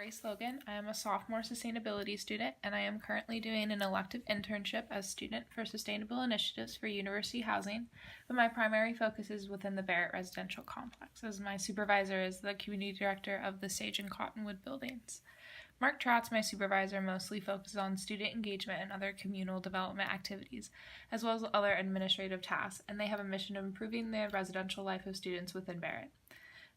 Grace Logan. I am a sophomore sustainability student, and I am currently doing an elective internship as student for sustainable initiatives for university housing, but my primary focus is within the Barrett residential complex, as my supervisor is the community director of the Sage and Cottonwood buildings. Mark Trout's my supervisor, mostly focuses on student engagement and other communal development activities, as well as other administrative tasks, and they have a mission of improving the residential life of students within Barrett.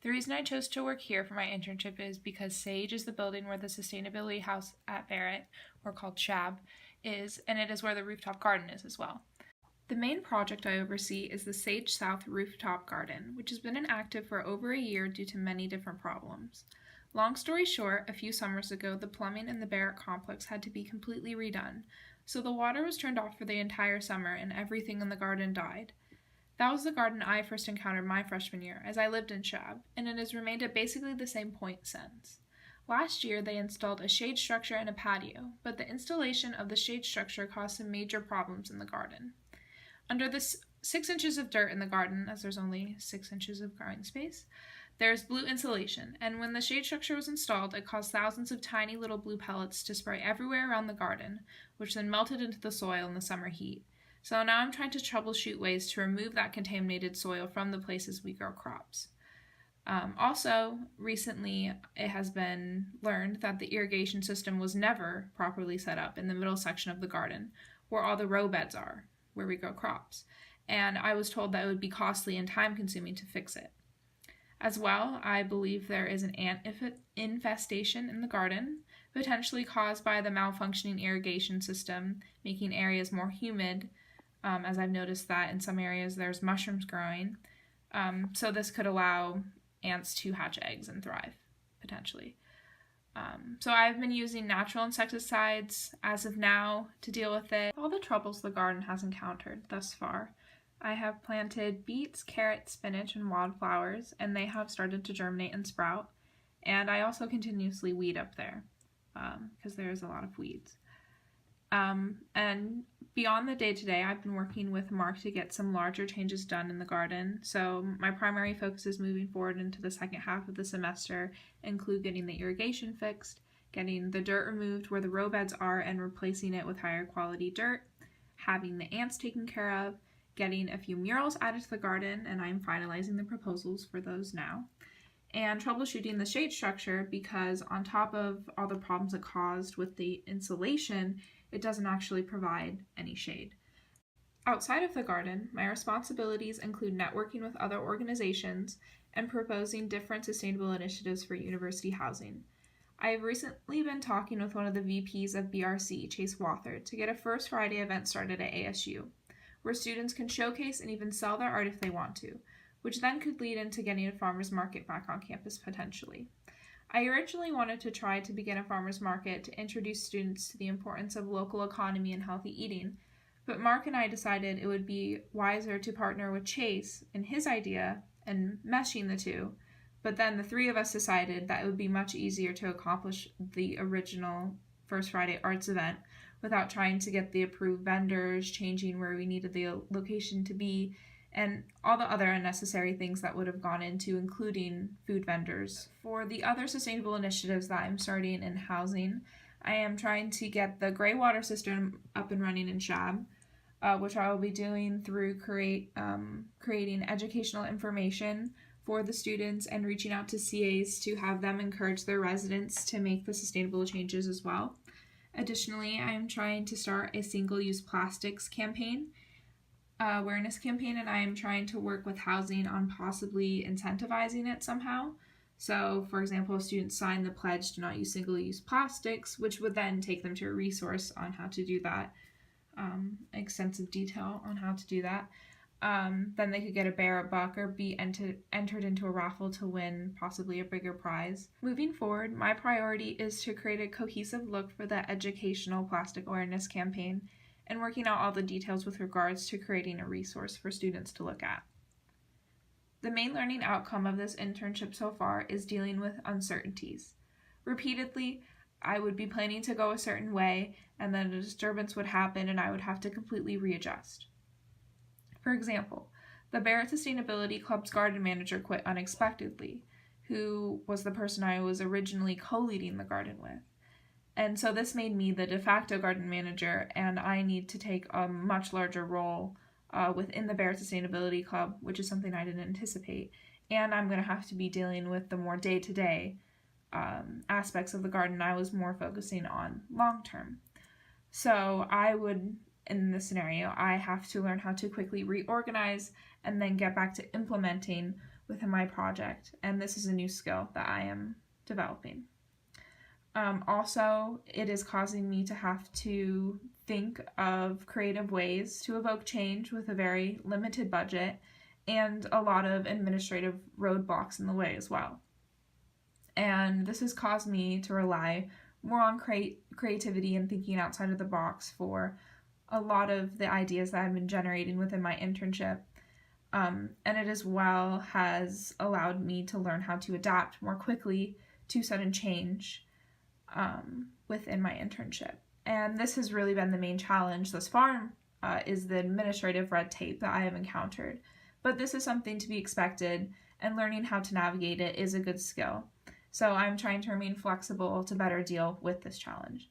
The reason I chose to work here for my internship is because Sage is the building where the Sustainability House at Barrett, or called SHAB, is, and it is where the rooftop garden is as well. The main project I oversee is the Sage South Rooftop Garden, which has been inactive for over a year due to many different problems. Long story short, a few summers ago, the plumbing in the Barrett complex had to be completely redone, so the water was turned off for the entire summer and everything in the garden died. That was the garden I first encountered my freshman year, as I lived in SHAB, and it has remained at basically the same point since. Last year, they installed a shade structure and a patio, but the installation of the shade structure caused some major problems in the garden. Under the 6 inches of dirt in the garden, as there's only 6 inches of growing space, there's blue insulation, and when the shade structure was installed, it caused thousands of tiny little blue pellets to spray everywhere around the garden, which then melted into the soil in the summer heat. So now I'm trying to troubleshoot ways to remove that contaminated soil from the places we grow crops. Also, recently it has been learned that the irrigation system was never properly set up in the middle section of the garden, where all the row beds are, where we grow crops, and I was told that it would be costly and time-consuming to fix it. As well, I believe there is an ant infestation in the garden, potentially caused by the malfunctioning irrigation system, making areas more humid, as I've noticed that in some areas there's mushrooms growing. So this could allow ants to hatch eggs and thrive, potentially. So I've been using natural insecticides as of now to deal with it. All the troubles the garden has encountered thus far. I have planted beets, carrots, spinach, and wildflowers, and they have started to germinate and sprout. And I also continuously weed up there, because there is a lot of weeds. And beyond the day-to-day, I've been working with Mark to get some larger changes done in the garden. So my primary focus is moving forward into the second half of the semester include getting the irrigation fixed, getting the dirt removed where the row beds are and replacing it with higher quality dirt, having the ants taken care of, getting a few murals added to the garden, and I'm finalizing the proposals for those now, and troubleshooting the shade structure because on top of all the problems it caused with the insulation, it doesn't actually provide any shade. Outside of the garden, my responsibilities include networking with other organizations and proposing different sustainable initiatives for university housing. I have recently been talking with one of the VPs of BRC, Chase Wathard, to get a First Friday event started at ASU, where students can showcase and even sell their art if they want to, which then could lead into getting a farmer's market back on campus potentially. I originally wanted to try to begin a farmer's market to introduce students to the importance of local economy and healthy eating, but Mark and I decided it would be wiser to partner with Chase in his idea and meshing the two, but then the three of us decided that it would be much easier to accomplish the original First Friday Arts event without trying to get the approved vendors, changing where we needed the location to be, and all the other unnecessary things that would have gone into including food vendors. For the other sustainable initiatives that I'm starting in housing, I am trying to get the gray water system up and running in SHAB, which I will be doing through creating educational information for the students and reaching out to CAs to have them encourage their residents to make the sustainable changes as well. Additionally, I'm trying to start a single-use plastics campaign, awareness campaign, and I am trying to work with housing on possibly incentivizing it somehow. So, for example, students sign the pledge to not use single-use plastics, which would then take them to a resource on how to do that, extensive detail on how to do that. Then they could get a Barrett buck or be entered into a raffle to win possibly a bigger prize. Moving forward, my priority is to create a cohesive look for the educational plastic awareness campaign and working out all the details with regards to creating a resource for students to look at. The main learning outcome of this internship so far is dealing with uncertainties. Repeatedly, I would be planning to go a certain way, and then a disturbance would happen and I would have to completely readjust. For example, the Barrett Sustainability Club's garden manager quit unexpectedly. who was the person I was originally co-leading the garden with. And so this made me the de facto garden manager, and I need to take a much larger role within the Barrett Sustainability Club, which is something I didn't anticipate. And I'm going to have to be dealing with the more day-to-day aspects of the garden. I was more focusing on long-term. So in this scenario, I have to learn how to quickly reorganize and then get back to implementing within my project. And this is a new skill that I am developing. Also, it is causing me to have to think of creative ways to evoke change with a very limited budget and a lot of administrative roadblocks in the way as well. And this has caused me to rely more on creativity and thinking outside of the box for a lot of the ideas that I've been generating within my internship. And it as well has allowed me to learn how to adapt more quickly to sudden change within my internship. And this has really been the main challenge thus far, is the administrative red tape that I have encountered. But this is something to be expected, and learning how to navigate it is a good skill. So I'm trying to remain flexible to better deal with this challenge.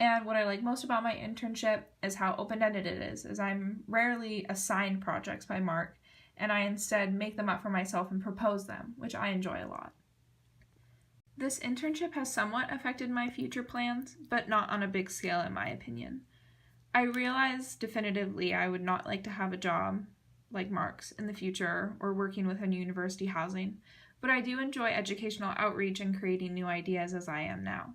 And what I like most about my internship is how open-ended it is, as I'm rarely assigned projects by Mark, and I instead make them up for myself and propose them, which I enjoy a lot. This internship has somewhat affected my future plans, but not on a big scale in my opinion. I realize definitively I would not like to have a job like Mark's in the future or working within university housing, but I do enjoy educational outreach and creating new ideas as I am now.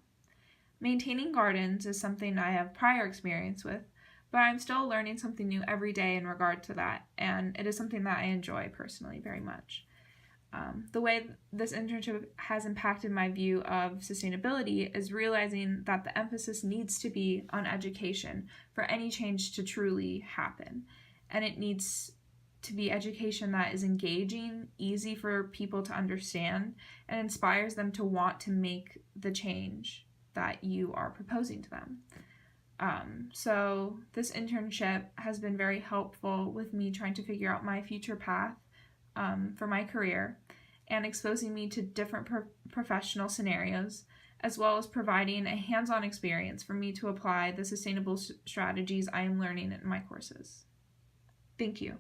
Maintaining gardens is something I have prior experience with, but I'm still learning something new every day in regard to that, and it is something that I enjoy personally very much. The way this internship has impacted my view of sustainability is realizing that the emphasis needs to be on education for any change to truly happen. And it needs to be education that is engaging, easy for people to understand, and inspires them to want to make the change that you are proposing to them. So this internship has been very helpful with me trying to figure out my future path for my career, and exposing me to different professional scenarios, as well as providing a hands-on experience for me to apply the sustainable strategies I am learning in my courses. Thank you.